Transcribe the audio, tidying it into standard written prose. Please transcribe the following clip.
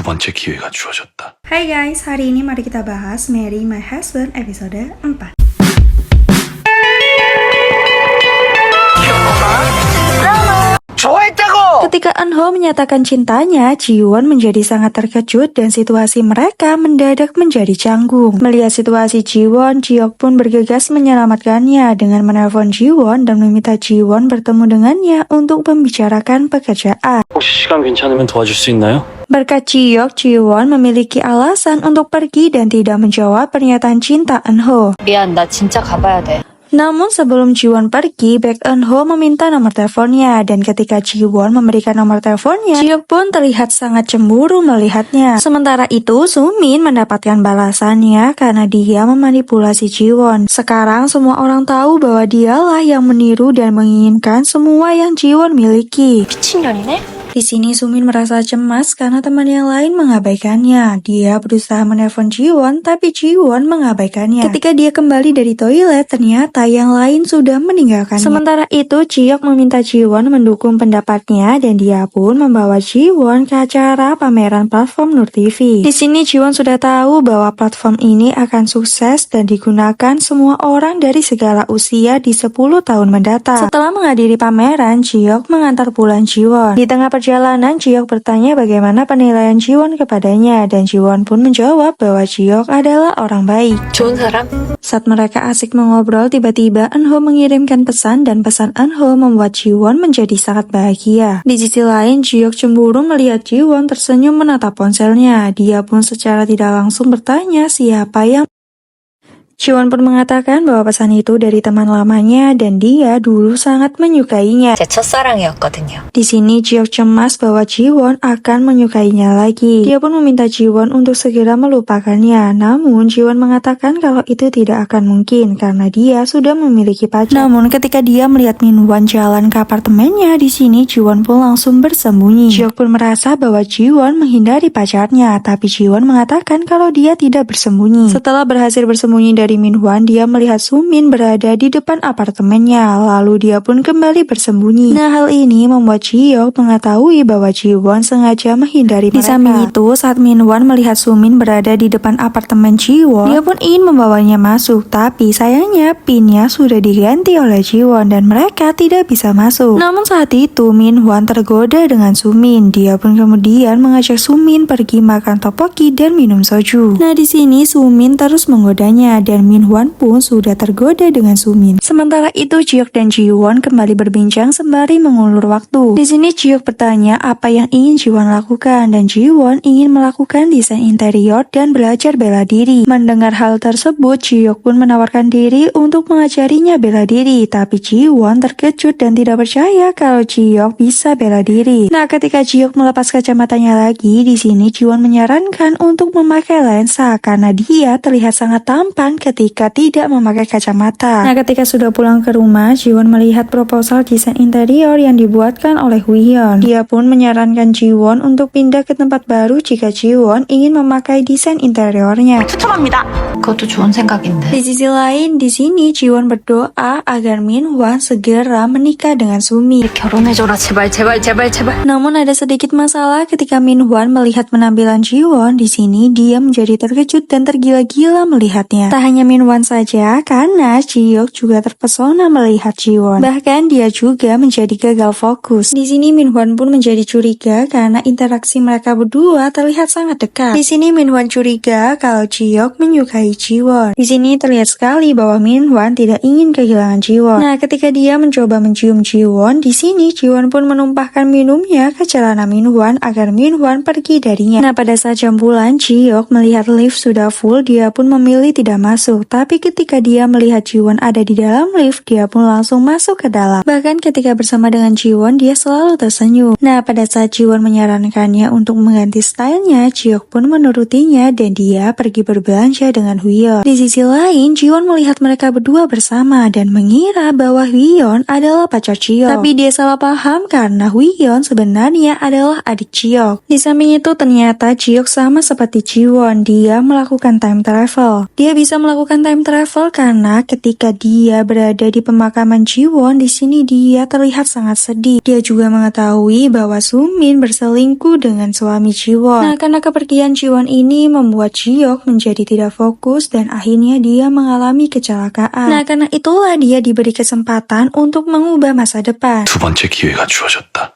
두 번째 기회가 주어졌다. Hai guys, hari ini mari kita bahas Marry My Husband episode 4. Ketika Eunho menyatakan cintanya, Jiwon menjadi sangat terkejut dan situasi mereka mendadak menjadi canggung. Melihat situasi Jiwon, Jihyuk pun bergegas menyelamatkannya dengan menelpon Jiwon dan meminta Jiwon bertemu dengannya untuk membicarakan pekerjaan. 혹시 시간 괜찮으면 도와줄 수 있나요? Berkat Jihyuk, Jiwon memiliki alasan untuk pergi dan tidak menjawab pernyataan cinta Eunho. 미안, 나 진짜 가봐야 돼. Namun sebelum Jiwon pergi, Baek Eunho meminta nomor teleponnya dan ketika Jiwon memberikan nomor teleponnya, Jihyuk pun terlihat sangat cemburu melihatnya. Sementara itu, Sumin mendapatkan balasannya karena dia memanipulasi Jiwon. Sekarang semua orang tahu bahwa dialah yang meniru dan menginginkan semua yang Jiwon miliki. 미친년이네? Di sini Sumin merasa cemas karena teman yang lain mengabaikannya. Dia berusaha menelpon Jiwon, tapi Jiwon mengabaikannya. Ketika dia kembali dari toilet, ternyata yang lain sudah meninggalkannya. Sementara itu, Jihyuk meminta Jiwon mendukung pendapatnya dan dia pun membawa Jiwon ke acara pameran platform Nur TV. Di sini Jiwon sudah tahu bahwa platform ini akan sukses dan digunakan semua orang dari segala usia di 10 tahun mendatang. Setelah menghadiri pameran, Jihyuk mengantar pulang Jiwon. Di tengah perjalanan, Jihyuk bertanya bagaimana penilaian Jiwon kepadanya dan Jiwon pun menjawab bahwa Jihyuk adalah orang baik. 좋은 사람? Saat mereka asik mengobrol, tiba-tiba Eunho mengirimkan pesan dan pesan Eunho membuat Jiwon menjadi sangat bahagia. Di sisi lain, Jihyuk cemburu melihat Jiwon tersenyum menatap ponselnya. Dia pun secara tidak langsung bertanya siapa yang Jiwon pun mengatakan bahwa pesan itu dari teman lamanya dan dia dulu sangat menyukainya. 제 첫사랑이었거든요. Di sini Jihyuk cemas bahwa Jiwon akan menyukainya lagi. Dia pun meminta Jiwon untuk segera melupakannya. Namun Jiwon mengatakan kalau itu tidak akan mungkin karena dia sudah memiliki pacar. Namun ketika dia melihat Minwon jalan ke apartemennya, di sini Jiwon pun langsung bersembunyi. Jihyuk pun merasa bahwa Jiwon menghindari pacarnya, tapi Jiwon mengatakan kalau dia tidak bersembunyi. Setelah berhasil bersembunyi dari Minwon, dia melihat Sumin berada di depan apartemennya, lalu dia pun kembali bersembunyi. Nah, hal ini membuat Jihyuk mengetahui bahwa Jiwon sengaja menghindari mereka. Di samping itu, saat Minwon melihat Sumin berada di depan apartemen Jiwon, dia pun ingin membawanya masuk, tapi sayangnya pinnya sudah diganti oleh Jiwon dan mereka tidak bisa masuk. Namun saat itu, Minwon tergoda dengan Sumin. Dia pun kemudian mengajak Sumin pergi makan tteokbokki dan minum soju. Nah, di sini Sumin terus menggodanya dan Minwon pun sudah tergoda dengan Sumin. Sementara itu, Jihyuk dan Jiwon kembali berbincang sembari mengulur waktu. Di sini Jihyuk bertanya apa yang ingin Jiwon lakukan dan Jiwon ingin melakukan desain interior dan belajar bela diri. Mendengar hal tersebut, Jihyuk pun menawarkan diri untuk mengajarinya bela diri, tapi Jiwon terkejut dan tidak percaya kalau Jihyuk bisa bela diri. Nah, ketika Jihyuk melepas kacamatanya lagi, di sini Jiwon menyarankan untuk memakai lensa karena dia terlihat sangat tampan ketika tidak memakai kacamata. Nah, ketika sudah pulang ke rumah, Jiwon melihat proposal desain interior yang dibuatkan oleh Wheeon. Dia pun menyarankan Jiwon untuk pindah ke tempat baru jika Jiwon ingin memakai desain interiornya. 추천합니다. 그것도 좋은 생각인데. Di sisi lain, di sini Jiwon berdoa agar Minwon segera menikah dengan Sumin. 결혼해줘라, 제발, 제발, 제발, 제발. Namun ada sedikit masalah ketika Minwon melihat penampilan Jiwon. Di sini dia menjadi terkejut dan tergila-gila melihatnya. Tak hanya Minwon saja, karena Jihyuk juga terpesona melihat Jiwon. Bahkan dia juga menjadi gagal fokus. Di sini Minwon pun menjadi curiga karena interaksi mereka berdua terlihat sangat dekat. Di sini Minwon curiga kalau Jihyuk menyukai Jiwon. Di sini terlihat sekali bahwa Minwon tidak ingin kehilangan Jiwon. Nah, ketika dia mencoba mencium Jiwon, di sini Jiwon pun menumpahkan minumnya ke celana Minwon agar Minwon pergi darinya. Nah, pada saat jam pulang, Jihyuk melihat lift sudah full, dia pun memilih tidak masuk. Tapi ketika dia melihat Jiwon ada di dalam lift, dia pun langsung masuk ke dalam. Bahkan ketika bersama dengan Jiwon, dia selalu tersenyum. Nah, pada saat Jiwon menyarankannya untuk mengganti stylenya, Jihyuk pun menurutinya dan dia pergi berbelanja dengan Hwion. Di sisi lain, Jiwon melihat mereka berdua bersama dan mengira bahwa Hwion adalah pacar Jiok. Tapi dia salah paham karena Hwion sebenarnya adalah adik Jiok. Di samping itu ternyata Jiok sama seperti Jiwon, dia melakukan time travel. Dia bisa melakukan time travel karena ketika dia berada di pemakaman Jiwon, di sini dia terlihat sangat sedih. Dia juga mengetahui bahwa Sumin berselingkuh dengan suami Jiwon. Nah, karena kepergian Jiwon ini membuat Jiok menjadi tidak fokus dan akhirnya dia mengalami kecelakaan. Nah, karena itulah dia diberi kesempatan untuk mengubah masa depan. 두 번째 기회가 주어졌다.